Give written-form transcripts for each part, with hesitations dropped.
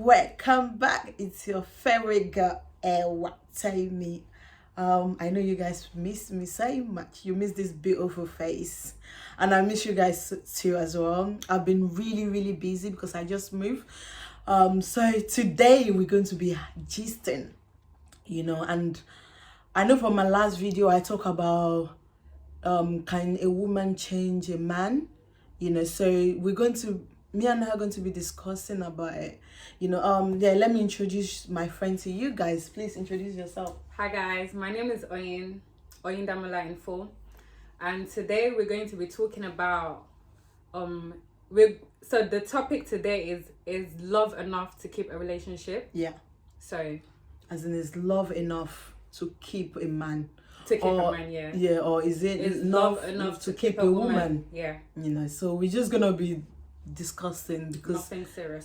welcome back. It's your favorite girl, EWATOMI. I know you guys miss me so much. You miss this beautiful face, and I miss you guys too as well. I've been really busy because I just moved. So today we're going to be gisting, and I know from my last video I talk about can a woman change a man, so me and her are going to be discussing about it. Let me introduce my friend to you guys. Please introduce yourself. Hi guys, my name is Oyin Damola in full, and today we're going to be talking about so the topic today is love enough to keep a relationship? Yeah. So as in, is love enough to keep a man? To keep a man, yeah. Yeah, or is it love enough to keep a woman? Yeah. So we're just gonna be discussing because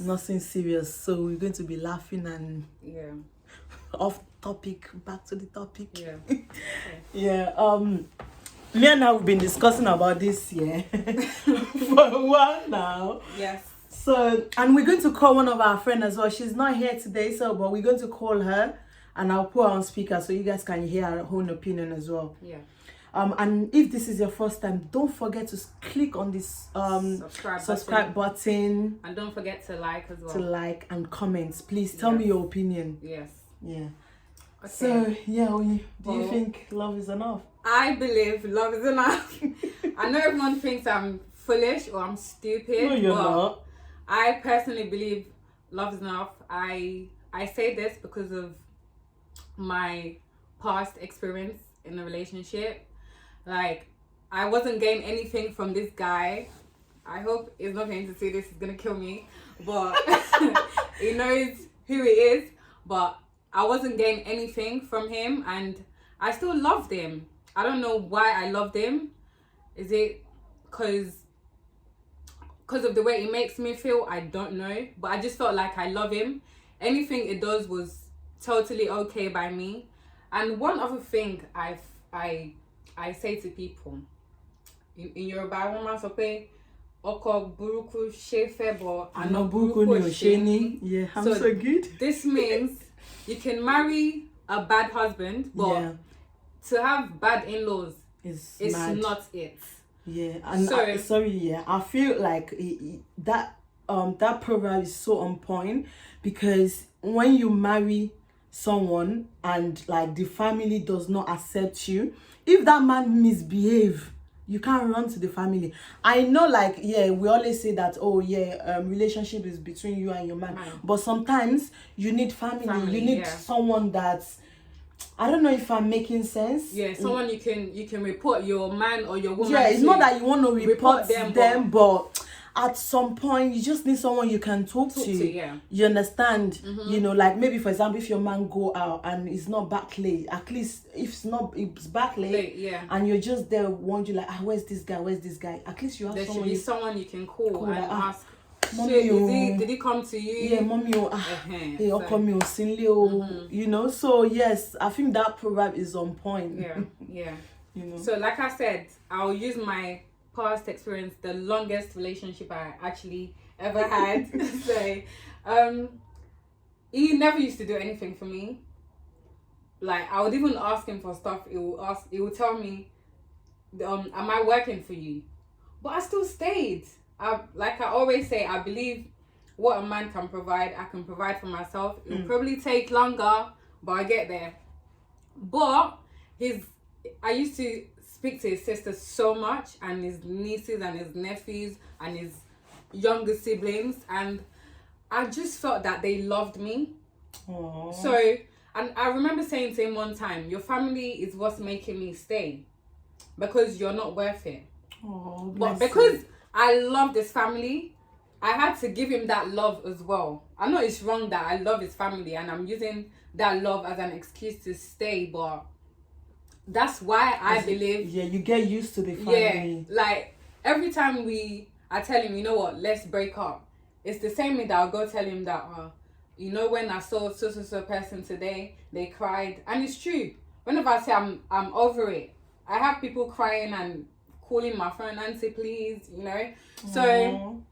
nothing serious. So we're going to be laughing and off topic, back to the topic. Yeah. Okay. Me and I have been discussing about this for a while now. Yes. So, and we're going to call one of our friends as well. She's not here today, but we're going to call her and I'll put her on speaker so you guys can hear her own opinion as well. Yeah. And if this is your first time, don't forget to click on this subscribe button. And don't forget to like as well. To like and comment. Please tell me your opinion. Yes. Yeah. Okay. So, do you think love is enough? I believe love is enough. I know everyone thinks I'm foolish or I'm stupid. No, you're not. I personally believe love is enough. I say this because of my past experience in a relationship. Like, I wasn't getting anything from this guy. I hope he's not going to see this. He's going to kill me. But he knows who he is. But I wasn't getting anything from him. And I still loved him. I don't know why I loved him. Is it because of the way he makes me feel? I don't know. But I just felt like I love him. Anything it does was totally okay by me. And one other thing I say to people in Yoruba, woman so pe oko buruku shefe bo ano buruku ni osheni. Yeah, I'm so good. This means you can marry a bad husband, but to have bad in-laws is not it. Yeah, and I feel like that proverb is so on point, because when you marry someone and like the family does not accept you, if that man misbehave, you can't run to the family. I know, we always say that relationship is between you and your man, but sometimes you need family. You need someone that's, I don't know if I'm making sense. Yeah, someone you can report your man or your woman. Yeah, it's not that you want to report them, but at some point you just need someone you can talk to. Yeah. You understand? Mm-hmm. Maybe for example, if your man go out and it's not back late, at least if it's back late, and you're just there wondering where's this guy? At least you have there someone. Should be someone you can call and ask. Mommy, did he come to you? Yeah, mommy, hey, So yes, I think that proverb is on point. Yeah. So like I said, I'll use my past experience, the longest relationship I actually ever had. So he never used to do anything for me. Like, I would even ask him for stuff. He would tell me, am I working for you? But I still stayed. Like I always say, I believe what a man can provide, I can provide for myself. It will probably take longer, but I get there. But I used to speak to his sisters so much, and his nieces and his nephews and his younger siblings, and I just felt that they loved me. Aww. So, and I remember saying to him one time, your family is what's making me stay, because you're not worth it. But because I love this family, I had to give him that love as well. I know it's wrong that I love his family and I'm using that love as an excuse to stay, but that's why I believe. Yeah, you get used to the family. Yeah, like every time I tell him, you know what, let's break up. It's the same way that I'll go tell him that, when I saw so person today, they cried. And it's true. Whenever I say I'm over it, I have people crying and calling my friend, Auntie, please, So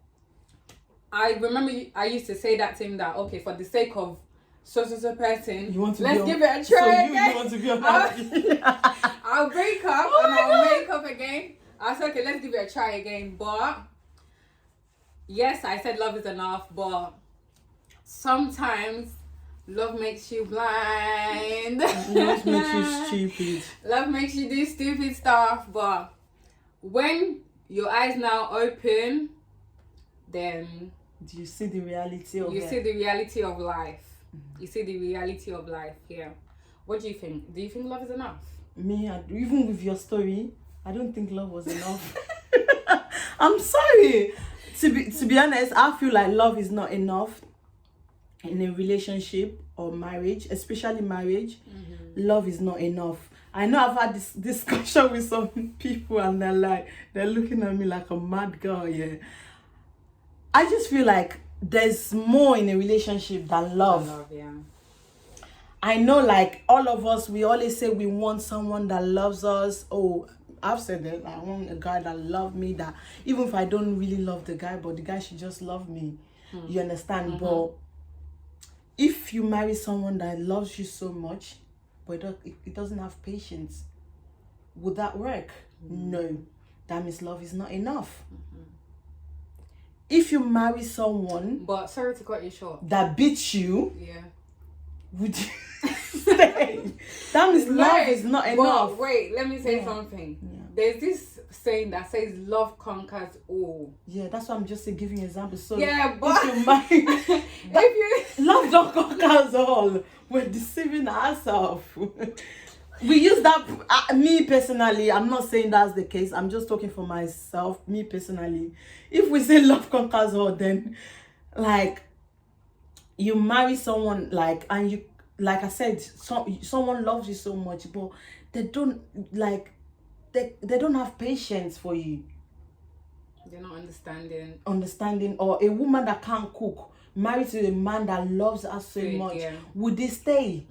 I remember I used to say that to him that, okay, for the sake of so person, You want to let's give it a try again. You want to be unhappy. I'll break up and I'll make up again. I said, okay, let's give it a try again. But yes, I said love is enough, but sometimes love makes you blind. Love makes you stupid. Love makes you do stupid stuff, but when your eyes now open, then you see the reality of see the reality of life. You see the reality of life. Yeah. What do you think? Do you think love is enough? Me, even with your story, I don't think love was enough. I'm sorry. To be honest, I feel like love is not enough in a relationship or marriage, especially marriage. Love is not enough. I know I've had this discussion with some people and they're looking at me like a mad girl. Yeah. I just feel like there's more in a relationship than love. Yeah. I know, like, all of us, we always say we want someone that loves us. Oh, I've said that I want a guy that loves me, that even if I don't really love the guy, but the guy should just love me. You understand? But if you marry someone that loves you so much, but it doesn't have patience, would that work? No. That means love is not enough. If you marry someone, but sorry to cut you short, that beats you, yeah, would you stay? That means love is not enough. But wait, let me say something. Yeah. There's this saying that says love conquers all. Yeah, that's why I'm just giving an example. So yeah, but if you marry, love don't conquer all. We're deceiving ourselves. We use that. Me personally, I'm not saying that's the case. I'm just talking for myself. Me personally, if we say love conquers all, then like you marry someone and you, like I said, someone loves you so much, but they don't they don't have patience for you. They're not understanding. Or a woman that can't cook married to a man that loves her so much, would they stay?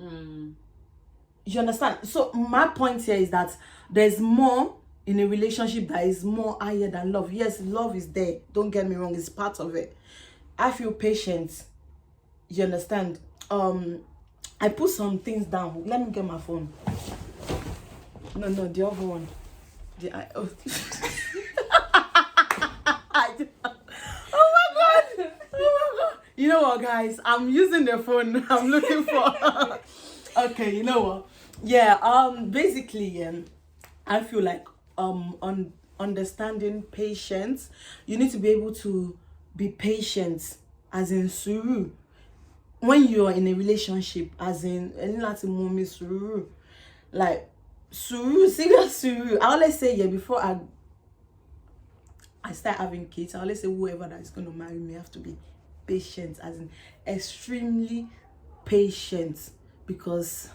You understand? So my point here is that there's more in a relationship that is more higher than love. Yes, love is there. Don't get me wrong, it's part of it. I feel patience. You understand? I put some things down. Let me get my phone. No, the other one. Oh my god! You know what, guys? I'm using the phone. I'm looking for. Okay, you know what? Yeah. Basically, I feel like understanding patience. You need to be able to be patient, as in suru. When you are in a relationship, as in any suru, like suru, serious suru. I always say before I start having kids, I always say whoever that is going to marry me have to be patient, as in extremely patient, because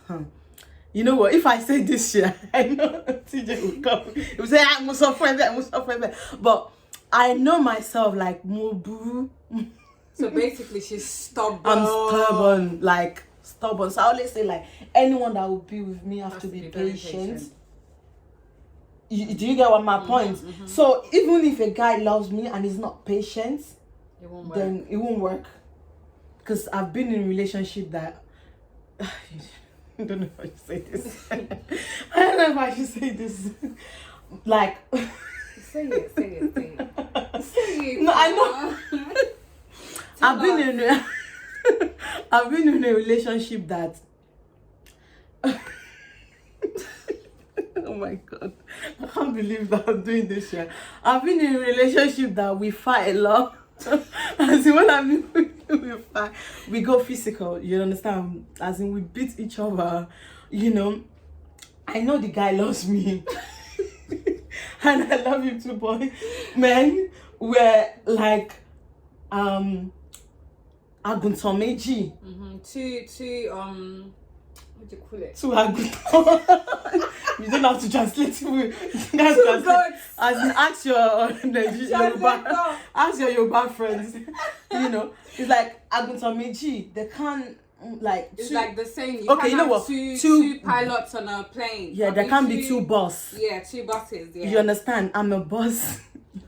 you know what, if I say this year, I know TJ will come. He will say I must suffer, but I know myself, like Mubu. So basically, she's stubborn. I'm stubborn, like stubborn. So I always say, like, anyone that will be with me have to be patient. Do you get what my point? So even if a guy loves me and he's not patient, then it won't work. Because I've been in a relationship that I don't know if I should say this. I don't know if I should say this. Like, say it. No, I know. I've been in a relationship that oh my god, I can't believe that I'm doing this here. I've been in a relationship that we fight a lot. As in, when I mean we fight, we go physical, you understand? As in, we beat each other, you know. I know the guy loves me. And I love him too, boy. Man, we're like Aguntan meji. Two what do you call it? Two aguntan. You don't have to translate it. As in, ask your Yoruba friends. You know, it's like Aguntan meji. They can't, like, it's like the same. You know what? Two pilots on a plane. Yeah, there can't be two boss. Yeah, two buses. Yeah. You understand? I'm a boss.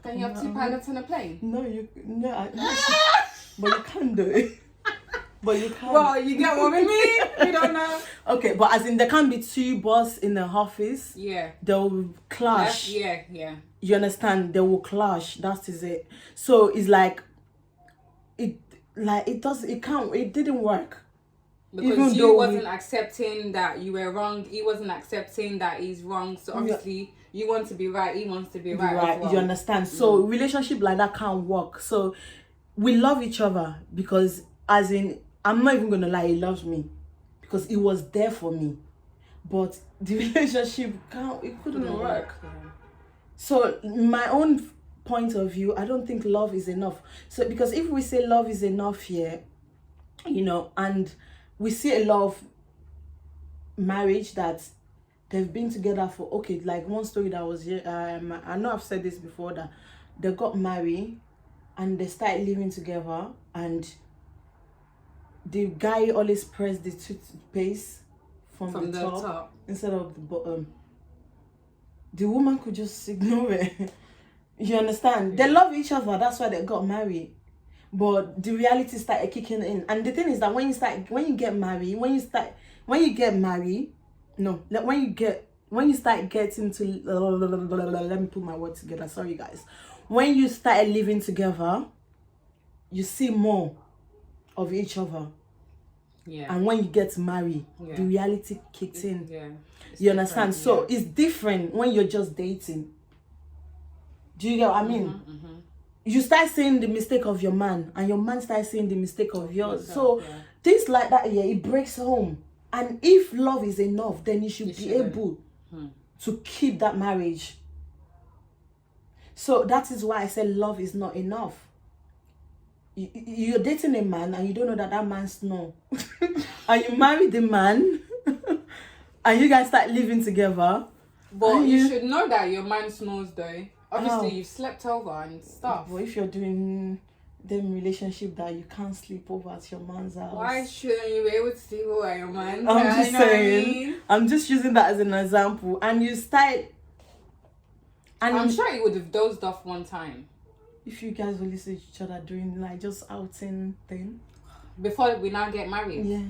Can you have two pilots on a plane? No, But you can't do it. But you can't. Well, you get what I mean? You don't know. Okay, but as in there can't be two boss in the office. Yeah. They'll clash. Yeah. You understand? They will clash. That is it. So it's like it didn't work. Because Even you though wasn't accepting that you were wrong, he wasn't accepting that he's wrong. So obviously you want to be right, he wants to be right as well. You understand? So relationship like that can't work. So we love each other because, as in, I'm not even gonna lie, he loves me because he was there for me. But the relationship couldn't work. Yeah. So my own point of view, I don't think love is enough. So because if we say love is enough here, you know, and we see a lot of marriage that they've been together for, okay, like one story that was here, I know I've said this before, that they got married and they started living together, and the guy always pressed the toothpaste from the top instead of the bottom. The woman could just ignore it. You understand? They love each other, that's why they got married. But the reality started kicking in. And the thing is that when you start getting getting to, let me put my words together, sorry guys. When you started living together, you see more of each other. Yeah. And when you get married, the reality kicks in. Yeah. You understand? So it's different when you're just dating. Do you get what I mean? You start seeing the mistake of your man, and your man starts seeing the mistake of yours. So things like that, it breaks home. And if love is enough, then you should be able to keep that marriage. So that is why I said love is not enough. You're dating a man and you don't know that man snores. And you marry the man and you guys start living together. But you should know that your man snores though. Obviously, you've slept over and stuff. But if you're doing them relationship that you can't sleep over at your man's house, why shouldn't you be able to sleep over at your man's I'm house? just saying. I'm just using that as an example. And you start... And I'm sure you would have dozed off one time. If you guys will listen to each other doing like just outing thing. Before we now get married? Yeah.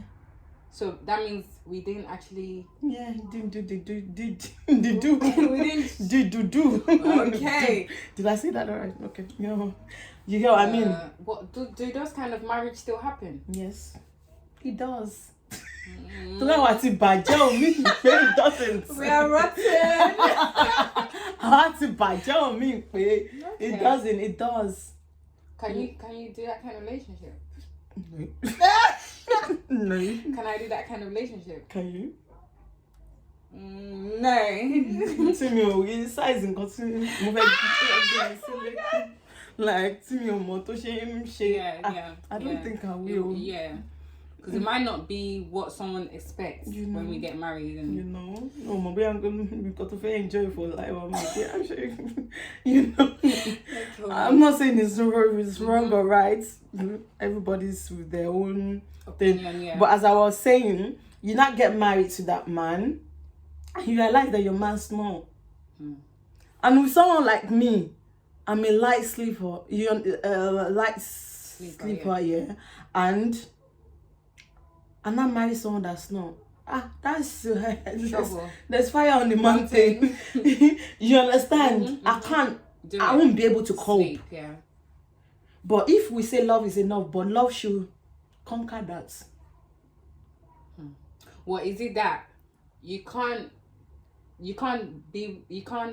So that means we didn't actually... Yeah, did we didn't... do. Okay. Did I say that alright? Okay. You get what I mean? What do those kind of marriage still happen? Yes. It does. It doesn't. We are rotten. It doesn't. It does. Can you do that kind of relationship? No. No. Can I do that kind of relationship? Can you? No. Like, I don't think I will. Yeah. Because it might not be what someone expects when we get married. And Maybe we've got to enjoy for life. I'm sure. I'm not saying it's wrong or right. Everybody's with their own opinion, thing. But as I was saying, you not get married to that man, and you realize that your man snore. And with someone like me, I'm a light sleeper. Light sleeper, yeah. And I marry someone that snore. That's there's fire on the mountain. You understand? I can't. I won't be able to cope. Sleep, yeah. But if we say love is enough, but love should conquer that. Well, is it that you can't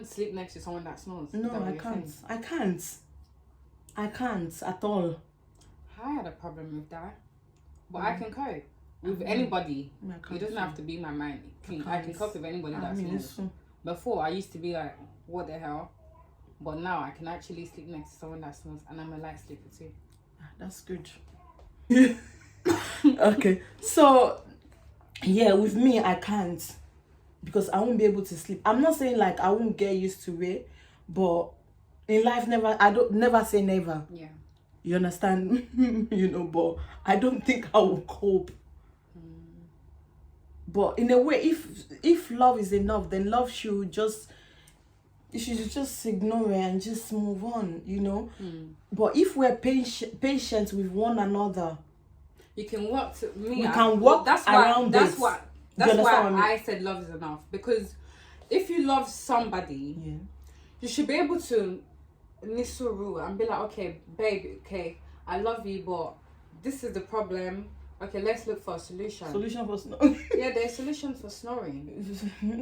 sleep next to someone that snores? No, I can't. I can't at all. I had a problem with that, but I can cope with anybody. It doesn't have to be my man. I can cope with anybody that snores. Before I used to be like, what the hell? But now I can actually sleep next to someone that snores, and I'm a light sleeper too. That's good. Okay, so yeah, with me I can't, because I won't be able to sleep. I'm not saying like I won't get used to it, but in life never say never. Yeah. You understand? But I don't think I will cope. But in a way, if love is enough, then love should just You should just ignore it and just move on, you know. But if we're patient with one another, you can work to me. We can work around That's it. why. Do you That's why understand what I mean? I said love is enough, because if you love somebody, Yeah. you should be able to nisuru and be like, okay, babe, okay, I love you, but this is the problem. Okay, let's look for a solution. Solution for snoring. Yeah, there's solutions for snoring.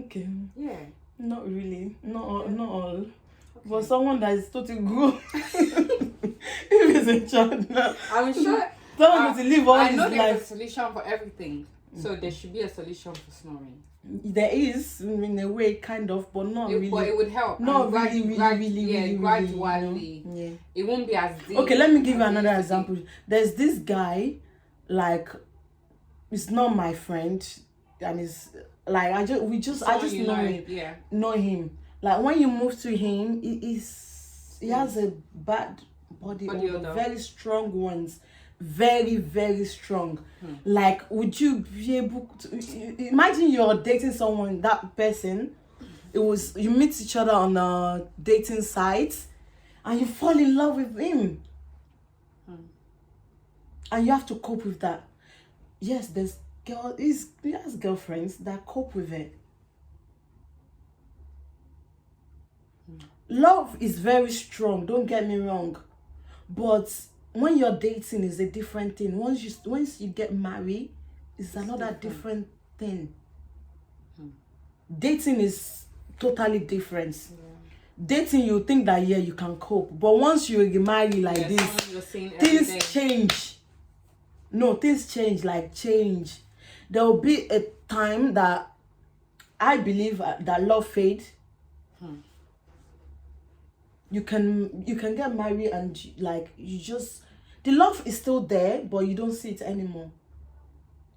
Okay. Yeah. Not really. Not all. Yeah. Not all. Okay. For someone that is totally grown, if it's a child now, I'm sure. someone to live all I his know there's life. a solution for everything, so there should be a solution for snoring. There is, in a way, kind of, but not really. But it would help. Not And really, really, gradually. Yeah. It won't be as deep. Okay, let me give you as it another used to be. example. There's this guy, like, it's not my friend, and it's like I just you know know, him. yeah. Know him. Like when you move to him, he has a bad body odor, very strong ones, very, very strong. Like, would you be able to imagine you're dating someone, that person, you meet each other on a dating site and you fall in love with him, and you have to cope with that. Yes, he has girlfriends that cope with it. Love is very strong, don't get me wrong, but when you're dating is a different thing. Once you get married, it's another different thing. Dating is totally different. Dating, you think that you can cope, but once you get married like this, things change. No, things change. There will be a time that I believe that love fades. You can get married and the love is still there, but you don't see it anymore.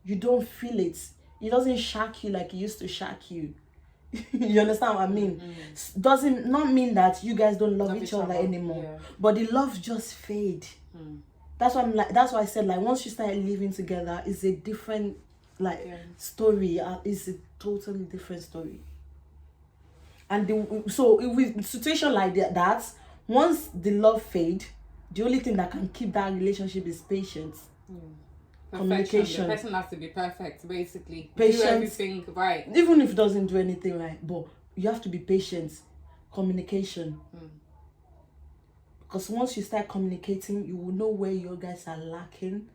You don't feel it. It doesn't shock you like it used to shock you. You understand what I mean? Doesn't not mean that you guys don't love each other anymore, but the love just fade. That's why I said, like, once you start living together, it's a different story. It's a totally different story. And so with situation like that, once the love fade, the only thing that can keep that relationship is patience. Communication. The person has to be perfect, basically. Patience. Do everything right. Even if it doesn't do anything right, but you have to be patient. Communication. Because once you start communicating, you will know where your guys are lacking.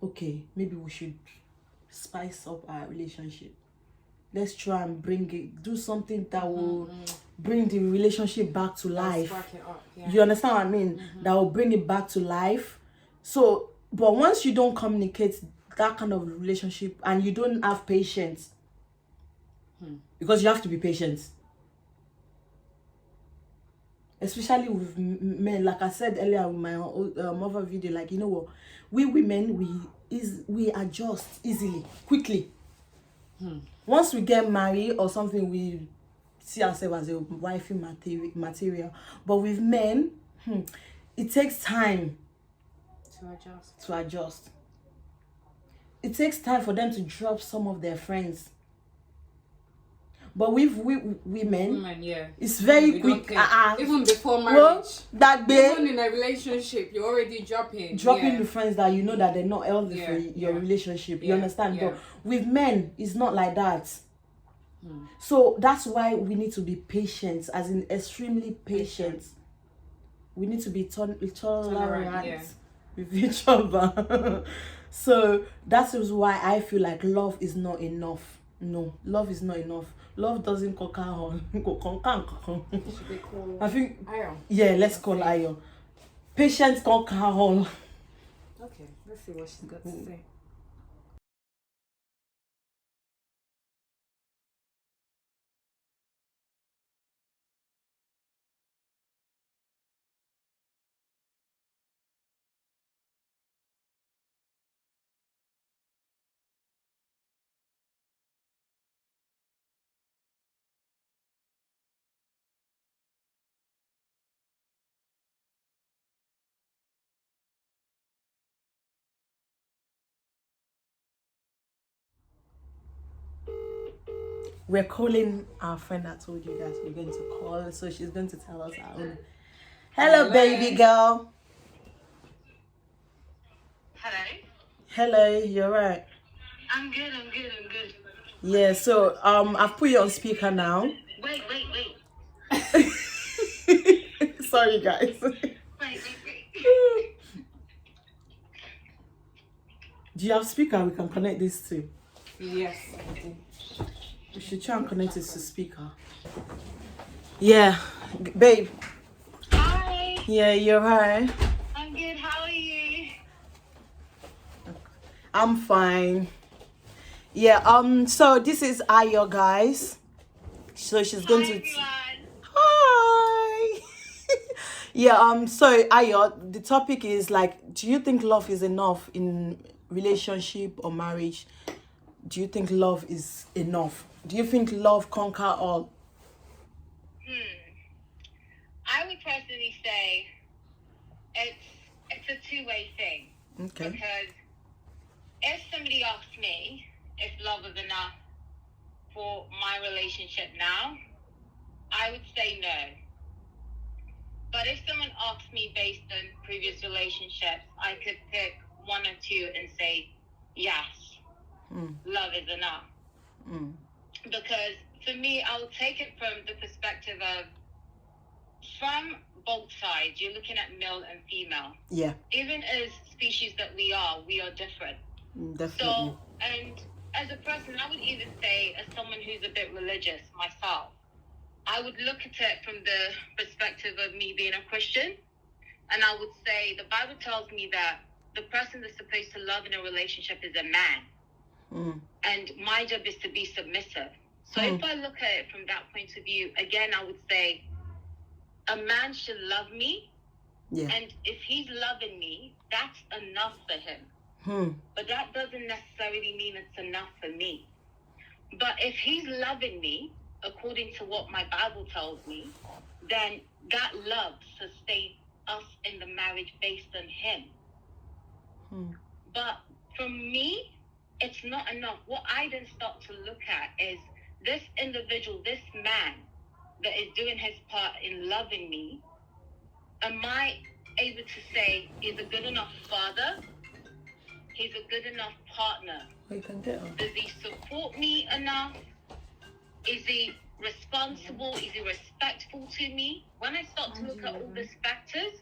Okay, maybe we should spice up our relationship. Let's try and do something that will bring the relationship back to life. Spark it up, yeah. You understand what I mean? That will bring it back to life. So, but once you don't communicate that kind of relationship and you don't have patience, because you have to be patient, especially with men. Like I said earlier in my other video, like, you know what, we women, we adjust easily, quickly. Once we get married or something, we see ourselves as a wifey material. But with men, it takes time to adjust. It takes time for them to drop some of their friends. But with women, it's very quick. Even before marriage, even in a relationship, you're already dropping the friends that you know that they're not healthy for your relationship. You understand? But with men, it's not like that. So that's why we need to be patient, as in extremely patient. We need to be tolerant with each other. So that is why I feel like love is not enough. No, love is not enough. Love doesn't conquer all. Should we call I think Ayo? Yeah, let's call Ayo. Patience conquer all. Okay, let's see what she's got to say. we're calling our friend I told you guys we're going to call, so she's going to tell us our own. Hello, baby girl. Hello. Hello, you're right. I'm good. Yeah, so I've put you on speaker now. Wait. Sorry, guys. Wait. Do you have speaker we can connect this to? Yes. We should try and connect it to speaker. Yeah, babe. Hi. Yeah, you're right. I'm good. How are you? I'm fine. Yeah, so this is Ayo, guys. So she's going Hi, to everyone. Hi. Yeah, so Ayo, the topic is like, do you think love is enough in relationship or marriage? Do you think love is enough? Do you think love conquer all? I would personally say it's a two-way thing. Okay. Because if somebody asks me if love is enough for my relationship now, I would say no. But if someone asks me based on previous relationships, I could pick one or two and say yes, love is enough. Because for me, I will take it from the perspective of, from both sides, you're looking at male and female. Yeah. Even as species that we are different. Definitely. So, and as a person, I would even say, as someone who's a bit religious myself, I would look at it from the perspective of me being a Christian. And I would say the Bible tells me that the person that's supposed to love in a relationship is a man. And my job is to be submissive. So if I look at it from that point of view, again, I would say a man should love me. Yeah. And if he's loving me, that's enough for him. But that doesn't necessarily mean it's enough for me. But if he's loving me, according to what my Bible tells me, then that love sustains us in the marriage based on him. But for me, it's not enough. What I then start to look at is this individual, this man that is doing his part in loving me. Am I able to say he's a good enough father? He's a good enough partner? Does he support me enough? Is he responsible? Is he respectful to me? When I start to look at all these factors,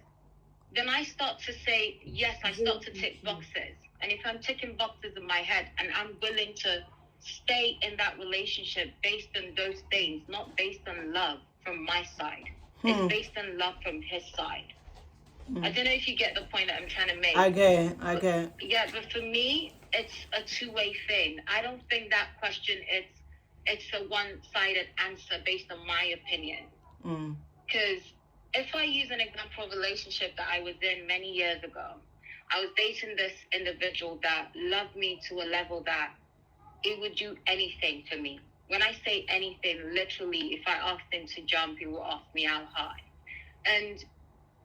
then I start to say, yes, I start to tick boxes. And if I'm ticking boxes in my head and I'm willing to stay in that relationship based on those things, not based on love from my side. It's based on love from his side. I don't know if you get the point that I'm trying to make. I get it. Yeah, but for me, it's a two-way thing. I don't think that question, it's a one-sided answer based on my opinion. Because if I use an example of a relationship that I was in many years ago, I was dating this individual that loved me to a level that it would do anything for me. When I say anything, literally, if I asked him to jump, he will ask me how high. And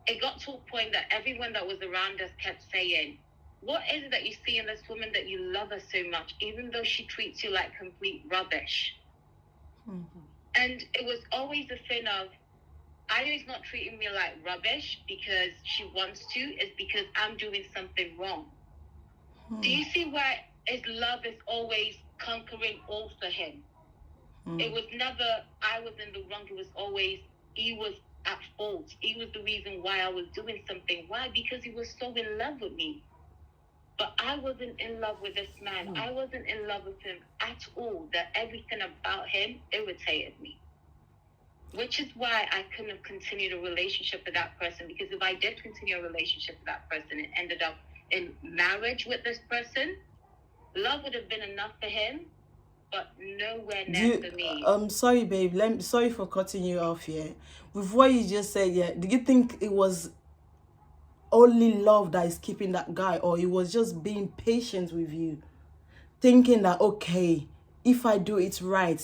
it got to a point that everyone that was around us kept saying, what is it that you see in this woman that you love her so much, even though she treats you like complete rubbish? And it was always a thing of, Ayo's not treating me like rubbish because she wants to, it's because I'm doing something wrong. Do you see where his love is always conquering all for him? It was never, I was in the wrong, it was always, he was at fault. He was the reason why I was doing something. Why? Because he was so in love with me. But I wasn't in love with this man. I wasn't in love with him at all. That everything about him irritated me. Which is why I couldn't have continued a relationship with that person. Because if I did continue a relationship with that person and ended up in marriage with this person, love would have been enough for him, but nowhere near for me. Sorry, babe. Sorry for cutting you off here. With what you just said, yeah, do you think it was only love that is keeping that guy, or it was just being patient with you, thinking that, okay, if I do it right,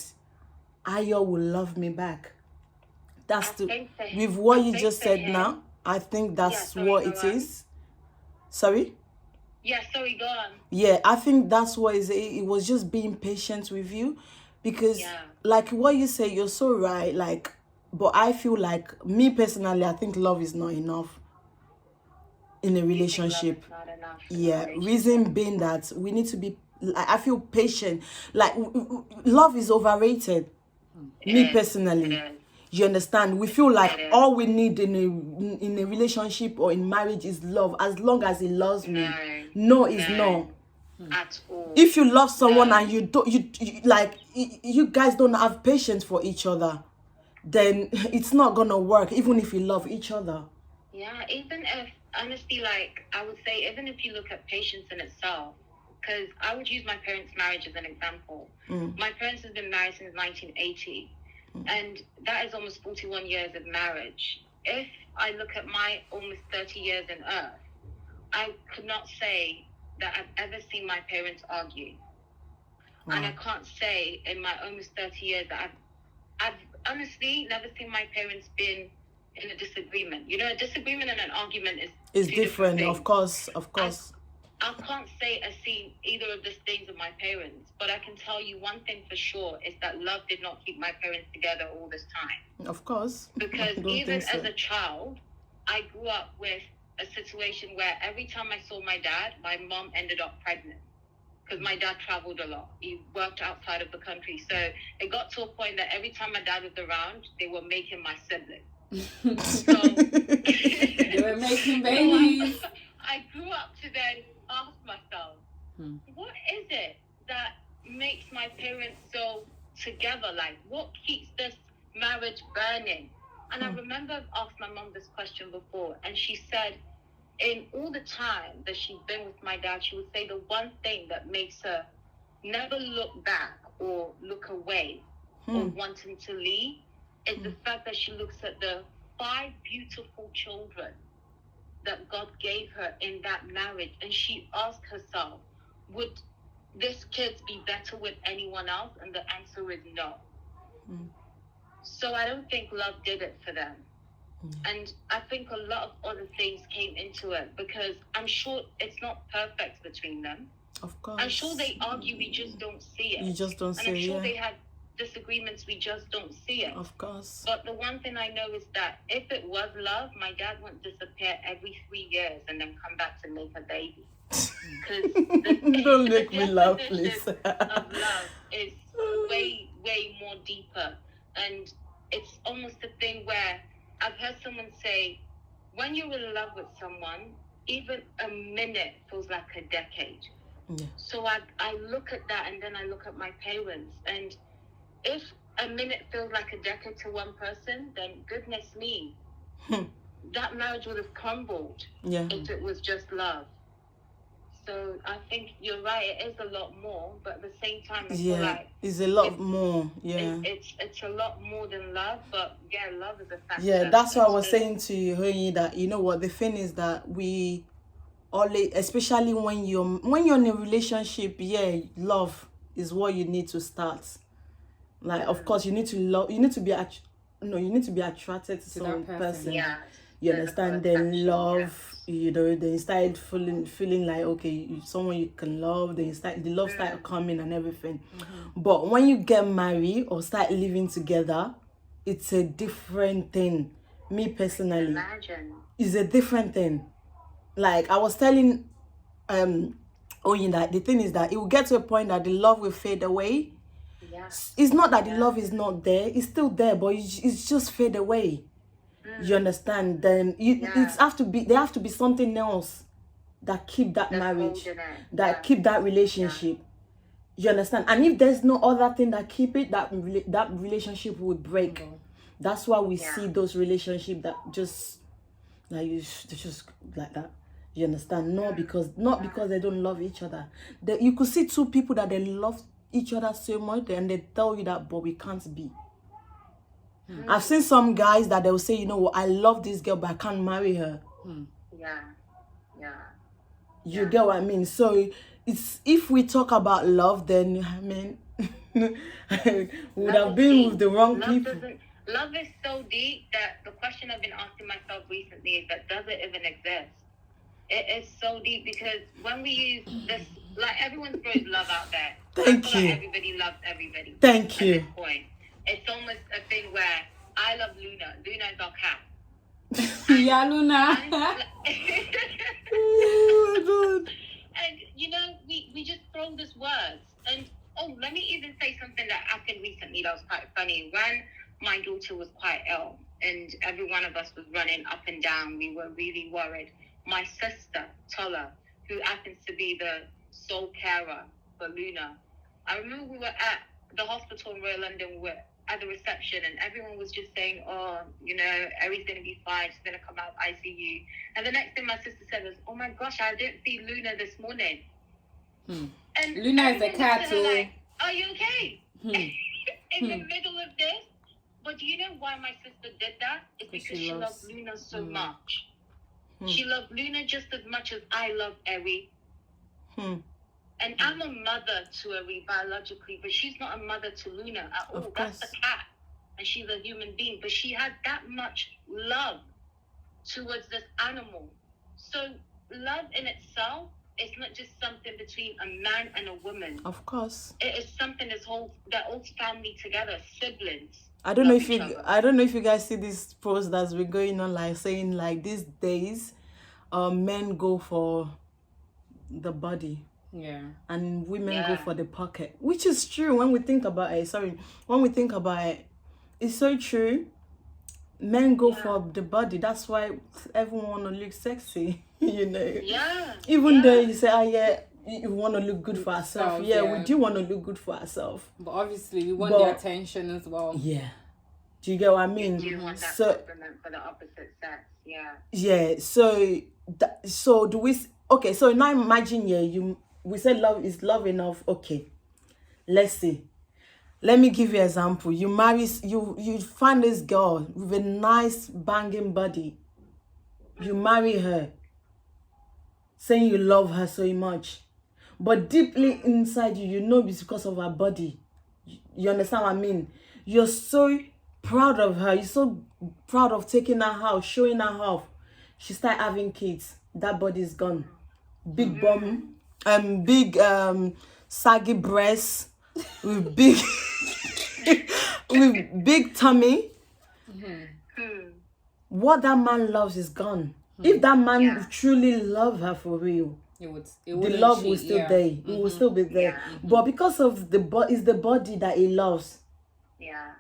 Ayo will love me back? That's with what you just said now, I think that's what it is. Sorry? Yeah, sorry, go on. Yeah, I think that's what it was just being patient with you. Because like what you say, you're so right. Like, but I feel like, me personally, I think love is not enough in a relationship. Reason being that we need to be, I feel, patient. Like, love is overrated. Me personally, you understand, we feel like all we need in a relationship or in marriage is love. As long as he loves me, no is no at all. If you love someone and you don't, you like, you guys don't have patience for each other, then it's not gonna work, even if you love each other. Yeah, even if, honestly, like, I would say, even if you look at patience in itself, because I would use my parents' marriage as an example. My parents have been married since 1980, and that is almost 41 years of marriage. If I look at my almost 30 years in earth, I could not say that I've ever seen my parents argue. And I can't say in my almost 30 years that I've honestly never seen my parents been in a disagreement. You know, a disagreement and an argument is different, of course. I can't say I've seen either of these things with my parents, but I can tell you one thing for sure is that love did not keep my parents together all this time. Of course. Because even as a child, I grew up with a situation where every time I saw my dad, my mom ended up pregnant. Because my dad traveled a lot. He worked outside of the country. So it got to a point that every time my dad was around, they were making my sibling. They were making babies. I grew up to then ask myself, what is it that makes my parents so together? Like, what keeps this marriage burning? And I remember I've asked my mom this question before, and she said, in all the time that she's been with my dad, she would say the one thing that makes her never look back or look away or wanting to leave is the fact that she looks at the 5 beautiful children that God gave her in that marriage, and she asked herself, would this kids be better with anyone else? And the answer is no. So I don't think love did it for them. And I think a lot of other things came into it, because I'm sure it's not perfect between them. Of course. I'm sure they argue, we just don't see it. You just don't see it. And I'm sure they have disagreements, we just don't see it. Of course. But the one thing I know is that if it was love, my dad wouldn't disappear every 3 years and then come back to make a baby. Because don't make me laugh, please. of love is way, way more deeper. And it's almost a thing where I've heard someone say, when you're in love with someone, even a minute feels like a decade. So I look at that, and then I look at my parents, and if a minute feels like a decade to one person, then goodness me, that marriage would have crumbled if it was just love. So I think you're right, it is a lot more, but at the same time, I feel like it's a lot more. It's a lot more than love, but love is a factor. Yeah, that's what I was saying to you, Honey, that you know what, the thing is that we always, especially when you're in a relationship, love is what you need to start. Like, of course, you need to love, you need to be attracted to some person. You understand? Then love, you know, then you start feeling like, okay, someone you can love, then the love start coming and everything. But when you get married or start living together, it's a different thing. Me personally, it's a different thing. Like I was telling Oyin, that the thing is that it will get to a point that the love will fade away. It's not that the love is not there, it's still there, but it's just fade away. You understand? Then there have to be something else that keep that marriage, that keep that relationship. You understand? And if there's no other thing that keep it, that relationship would break. That's why we see those relationships that just like just like that. You understand? Not because they don't love each other. You could see two people that they love each other so much, and they tell you that, but we can't be. I've seen some guys that they'll say, you know what, I love this girl, but I can't marry her. You get what I mean? So it's, if we talk about love, then I mean, would have been with the wrong people. Love is so deep that the question I've been asking myself recently is that, does it even exist? It is so deep, because when we use this Like, everyone throws love out there. Thank I feel you. like everybody loves everybody. Thank at you. This point. It's almost a thing where I love Luna. Luna is our cat. Yeah, Luna. Oh my God. And, you know, we just throw these words. And, oh, let me even say something that happened recently that was quite funny. When my daughter was quite ill and every one of us was running up and down, we were really worried. My sister, Tola, who happens to be the sole carer for Luna, I remember we were at the hospital in Royal London, we were at the reception, and everyone was just saying, oh, you know, Eri's going to be fine, she's going to come out of ICU. And the next thing my sister said was, oh my gosh, I didn't see Luna this morning. And Luna is a cat too. too. Like, are you okay? In the middle of this? But do you know why my sister did that? It's because she loves Luna so much. She loved Luna just as much as I love Eri. And I'm a mother to Eri biologically, but she's not a mother to Luna at all. That's the cat. And she's a human being. But she had that much love towards this animal. So love in itself is not just something between a man and a woman. Of course. It is something that holds family together, siblings. I don't know if you guys see this post that's been going on, like saying like these days, men go for the body. Yeah. And women go for the pocket, which is true when we think about it. When we think about it, it's so true. Men go for the body. That's why everyone want to look sexy, you know. Yeah. Even though you say, oh yeah, you want to look good for ourselves. Yeah, we yeah. do want to look good for ourselves. But obviously, we want the attention as well. Yeah. Do you get what I mean? You want that compliment for the opposite sex. Yeah. Yeah. So do we? Okay. So now imagine, we say love is love enough. Okay. Let's see. Let me give you an example. You find this girl with a nice banging body. You marry her, saying you love her so much. But deeply inside you know it's because of her body. You understand what I mean? You're so proud of her. You're so proud of taking her out, showing her off. She start having kids. That body is gone. Big bum, saggy breasts, with big with big tummy. What that man loves is gone. If that man truly loved her for real, the love will still there. It will still be there. But because of it's the body that he loves. Yeah.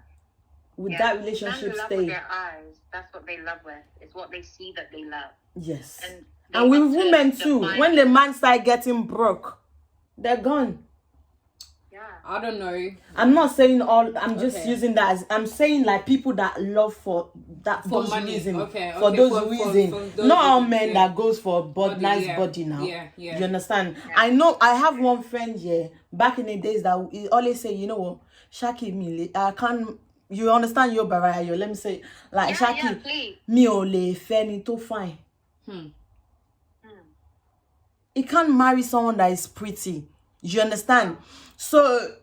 Would that relationship love stay? With their eyes. That's what they love with. It's what they see that they love. Yes. And with women too. When the man start getting broke, they're gone. Yeah. I don't know. I'm not saying all. I'm just using that as. I'm saying like people that love for those money. reasons. For those reasons. Not all men that goes for nice body now. Yeah. You understand? Yeah. I know. I have one friend here back in the days that he always say, you know what, Shaki me, I can't. You understand your barrier? Let me say, like Shaki, me ole feni to fine. He can't marry someone that is pretty. You understand? So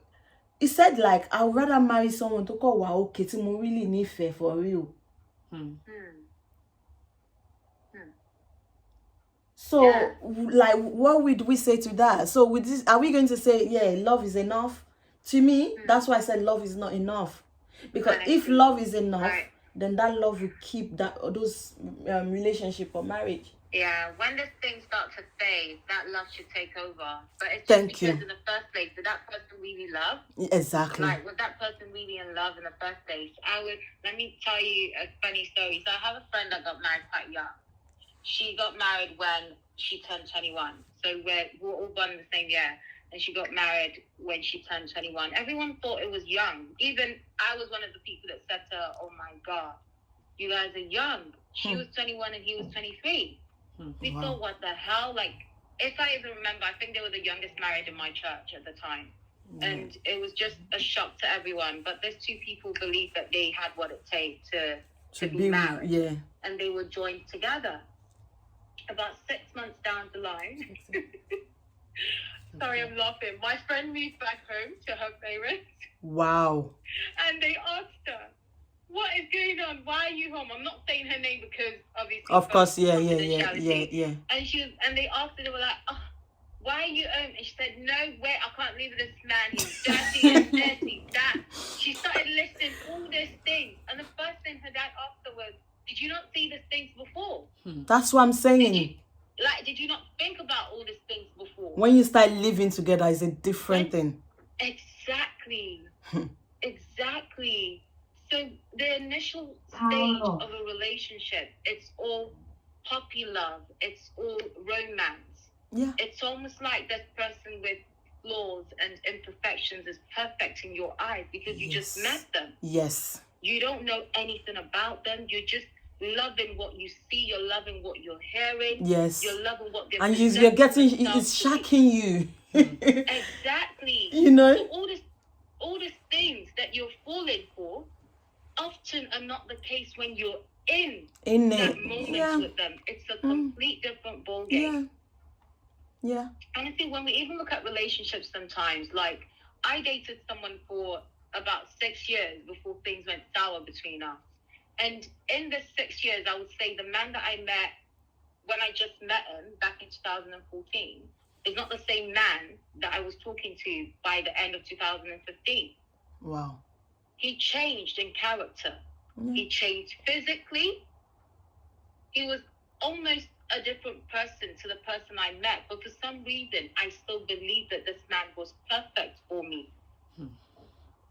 he said, like, I would rather marry someone to call wow, okay, to really need fair for real. So, like, what would we say to that? So, with this, are we going to say, yeah, love is enough? To me, that's why I said love is not enough. Because if love is enough, then that love will keep those relationship or marriage. Yeah, when this thing starts to fade, that love should take over. But it's just because in the first place, did that person really love? Exactly. Like, was that person really in love in the first place? Let me tell you a funny story. So I have a friend that got married quite young. She got married when she turned 21. So we're all born in the same year. And she got married when she turned 21. Everyone thought it was young. Even I was one of the people that said to her, oh my God, you guys are young. She was 21 and he was 23. We thought, what the hell? Like, if I even remember, I think they were the youngest married in my church at the time. And it was just a shock to everyone. But those two people believed that they had what it takes to be married. Yeah. And they were joined together. About 6 months down the line. Sorry, I'm laughing. My friend moved back home to her parents. Wow. And they asked her, what is going on? Why are you home? I'm not saying her name because obviously. Of course, yeah. And they asked her, they were like, oh, why are you home? And she said, no, wait, I can't live with this man. He's dirty and dirty. That. She started listing all these things. And the first thing her dad asked her was, did you not see these things before? That's what I'm saying. Did you not think about all these things before? When you start living together, it's a different thing. Exactly. Exactly. So the initial stage of a relationship, it's all puppy love. It's all romance. Yeah. It's almost like this person with flaws and imperfections is perfect in your eyes because you just met them. Yes. You don't know anything about them. You're just loving what you see. You're loving what you're hearing. Yes. You're loving what they're and you're getting, it's shocking you. Exactly. You know? So all these things that you're falling for often are not the case when you're in that moment with them. It's a complete different ballgame. Yeah. And I think when we even look at relationships sometimes, like I dated someone for about 6 years before things went sour between us. And in the 6 years, I would say the man that I met when I just met him back in 2014 is not the same man that I was talking to by the end of 2015. Wow. He changed in character. He changed physically. He was almost a different person to the person I met. But for some reason, I still believed that this man was perfect for me.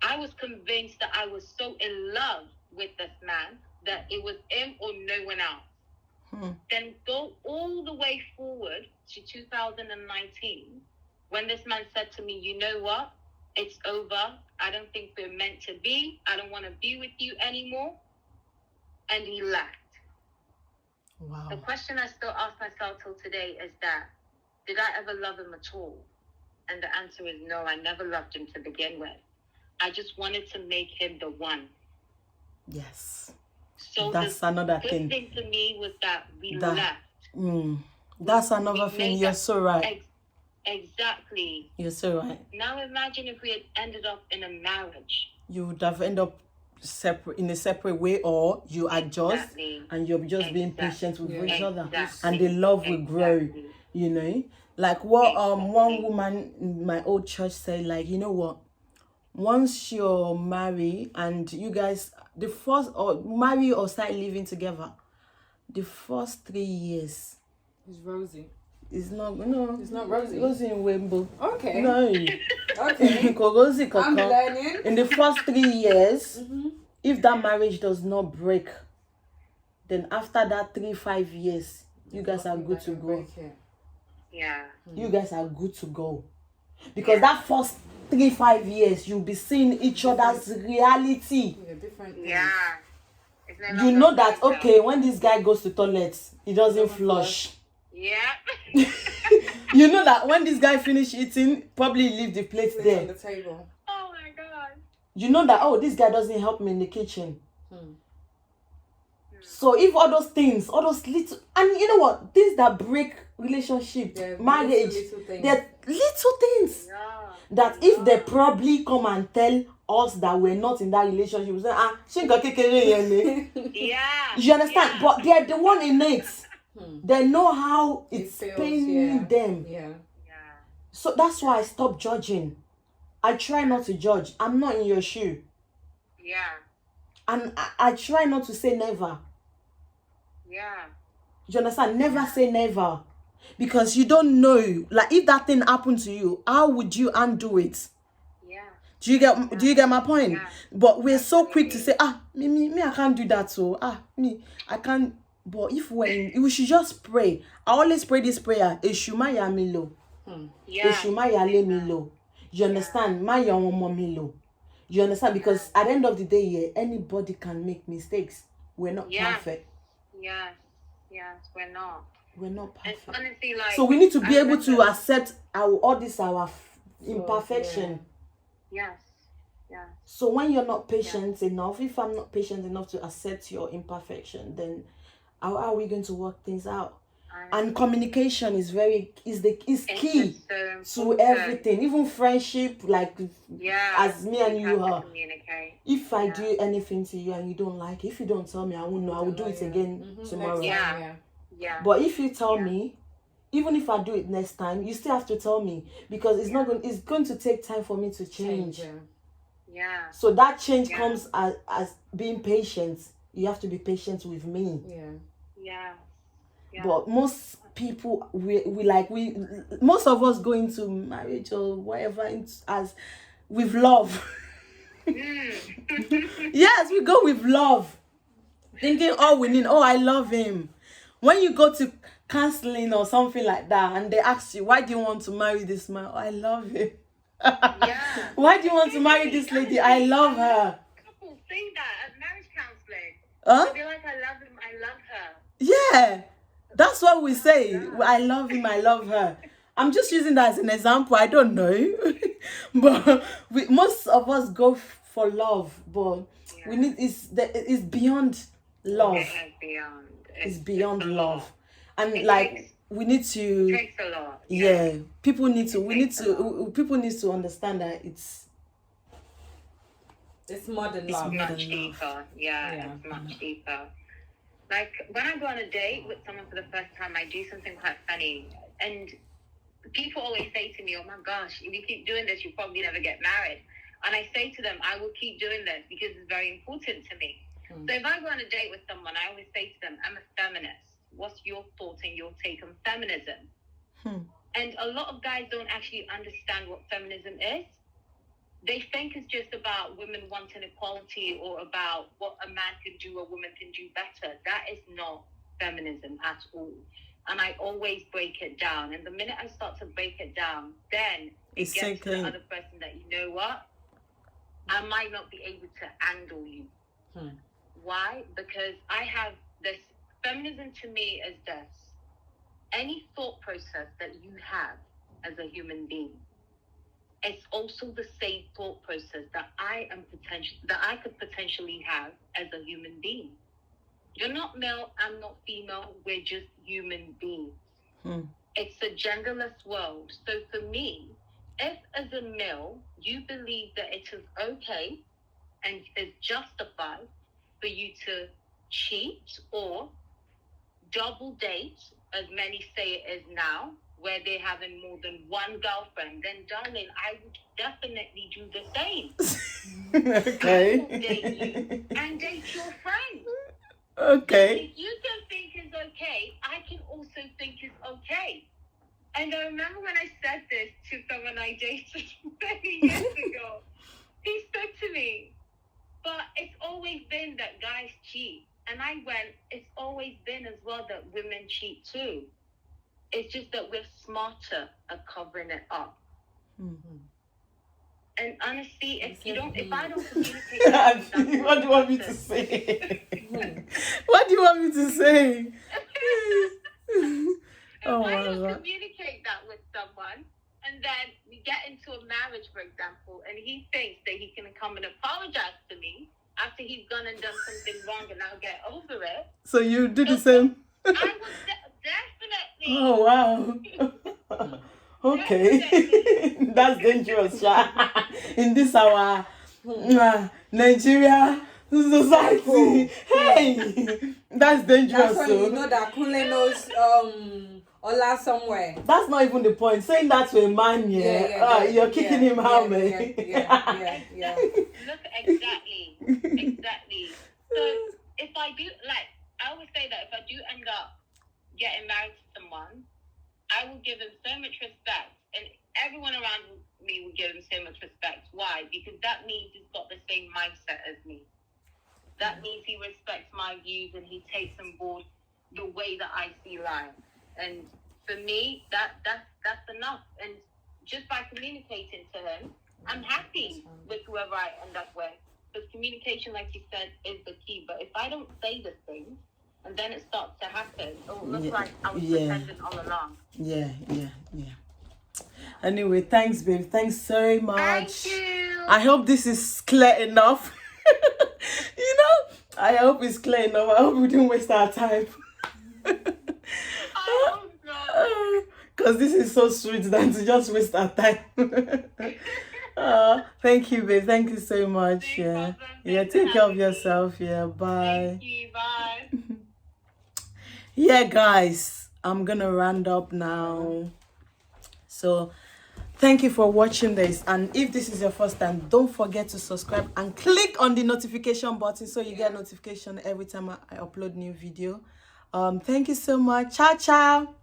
I was convinced that I was so in love with this man that it was him or no one else. Then go all the way forward to 2019 when this man said to me, you know what? It's over. I don't think we're meant to be. I don't want to be with you anymore. And he left. Wow. The question I still ask myself till today is that, did I ever love him at all? And the answer is no, I never loved him to begin with. I just wanted to make him the one. Yes. So that's another thing. The thing to me was that we left. That's another thing. You're so right. Exactly. You're so right. Now imagine if we had ended up in a marriage. You would have ended up in a separate way, or you adjust and you're just being patient with each other, and the love will grow. You know, like what one woman in my old church said, like, you know what, once you're married and you guys the first or marry or start living together, the first 3 years is rosy. It's not rosy. Rosy in Wembo. Okay. No. Okay. Rosy I'm learning. In the first 3 years, if that marriage does not break, then after that 3-5 years, you guys are good to go. Yeah. You guys are good to go. Because that first 3-5 years, you'll be seeing each other's reality. Yeah. You know that, okay, when this guy goes to toilet, he doesn't flush. Yeah. You know that when this guy finish eating, probably leave the plate there on the table. Oh my God. You know that, oh, this guy doesn't help me in the kitchen. So if all those things, all those little, and you know what, things that break relationship, marriage, they're little things that if they probably come and tell us that we're not in that relationship, we say, she got yeah. You understand? But they're the one in it. They know how it's paining them. So that's why I stop judging. I try not to judge. I'm not in your shoe. Yeah. And I try not to say never. Yeah. You understand? Never say never. Because you don't know. Like, if that thing happened to you, how would you undo it? Yeah. Do you get my point? Yeah. But we're so quick to say, me, I can't do that. So, me, I can't. But if we should just pray. I always pray this prayer. Eshumaya milo. Eshumaya le milo. You understand? Maya milo. You understand? Because at the end of the day, anybody can make mistakes. We're not perfect. Yes, we're not. We're not perfect. It's honestly, like, so we need to be able to accept our imperfection. Yes. So when you're not patient enough, if I'm not patient enough to accept your imperfection, then how are we going to work things out? And communication is key to everything, even friendship. Like as me and you are. If I do anything to you and you don't like it, if you don't tell me, I won't know. I will do it again tomorrow. Yeah. But if you tell me, even if I do it next time, you still have to tell me, because it's going to take time for me to change. Yeah. So that change comes as being patient. You have to be patient with me. Yeah. But most people, most of us go into marriage or whatever as with love. Yes, we go with love, thinking all we need. Oh, I love him. When you go to counseling or something like that, and they ask you, why do you want to marry this man? Oh, I love him. Yeah. Why do you want to marry this lady? I love her. Couples say that at marriage counseling. Huh? They'll be like, I love him, I love her. Yeah, that's what we say. I love him, I love her. I'm just using that as an example. I don't know. But most of us go for love, but we need it's beyond love. It's beyond love. And like we need to, it takes a lot. People need to understand that it's more than love. It's much deeper. It's much deeper. Like when I go on a date with someone for the first time, I do something quite funny, and people always say to me, oh my gosh, if you keep doing this, you'll probably never get married. And I say to them, I will keep doing this because it's very important to me. So if I go on a date with someone, I always say to them, I'm a feminist. What's your thought and your take on feminism? And a lot of guys don't actually understand what feminism is. They think it's just about women wanting equality or about what a man can do, a woman can do better. That is not feminism at all. And I always break it down. And the minute I start to break it down, then it gets to the other person that, you know what? I might not be able to handle you. Why? Because I have this, feminism to me is this. Any thought process that you have as a human being, it's also the same thought process that I could potentially have as a human being. You're not male, I'm not female, we're just human beings. It's a genderless world. So for me, if as a male, you believe that it is okay and is justified for you to cheat or double date, as many say it is now, where they're having more than one girlfriend, then darling, I would definitely do the same. Okay. I will date you and date your friend. Okay. If you can think is okay, I can also think is okay. And I remember when I said this to someone I dated many years ago, he said to me, but it's always been that guys cheat. And I went, it's always been as well that women cheat too. It's just that we're smarter at covering it up. And honestly, if I don't communicate, what do you want me to say? What do you want me to say? If I don't communicate that with someone, and then we get into a marriage, for example, and he thinks that he can come and apologize to me after he's gone and done something wrong, and I'll get over it. So you do the same? I would definitely. Oh, wow. Okay. That's dangerous, in this our Nigeria society. Hey, that's dangerous. That's when you know that Kunle knows Ola somewhere. That's not even the point. Saying that to a man, you're kicking him out, man. Yeah. Look, exactly. So if I do, I always say that if I do end up getting married to someone, I will give him so much respect, and everyone around me will give him so much respect. Why? Because that means he's got the same mindset as me. That means he respects my views and he takes on board the way that I see life. And for me, that's enough. And just by communicating to him, I'm happy with whoever I end up with. Because communication, like you said, is the key. But if I don't say the things, and then it starts to happen, it will look like I was pretending all along. Yeah. Anyway, thanks, babe. Thanks so much. Thank you. I hope this is clear enough. I hope it's clear enough. I hope we didn't waste our time. Oh, God. Because this is so sweet than to just waste our time. Thank you, babe. Thank you so much. Take care of yourself. Bye. Thank you. Bye. Yeah, guys, I'm gonna round up now. So thank you for watching this, and if this is your first time, don't forget to subscribe and click on the notification button so you get notification every time I upload new video. Thank you so much. Ciao ciao.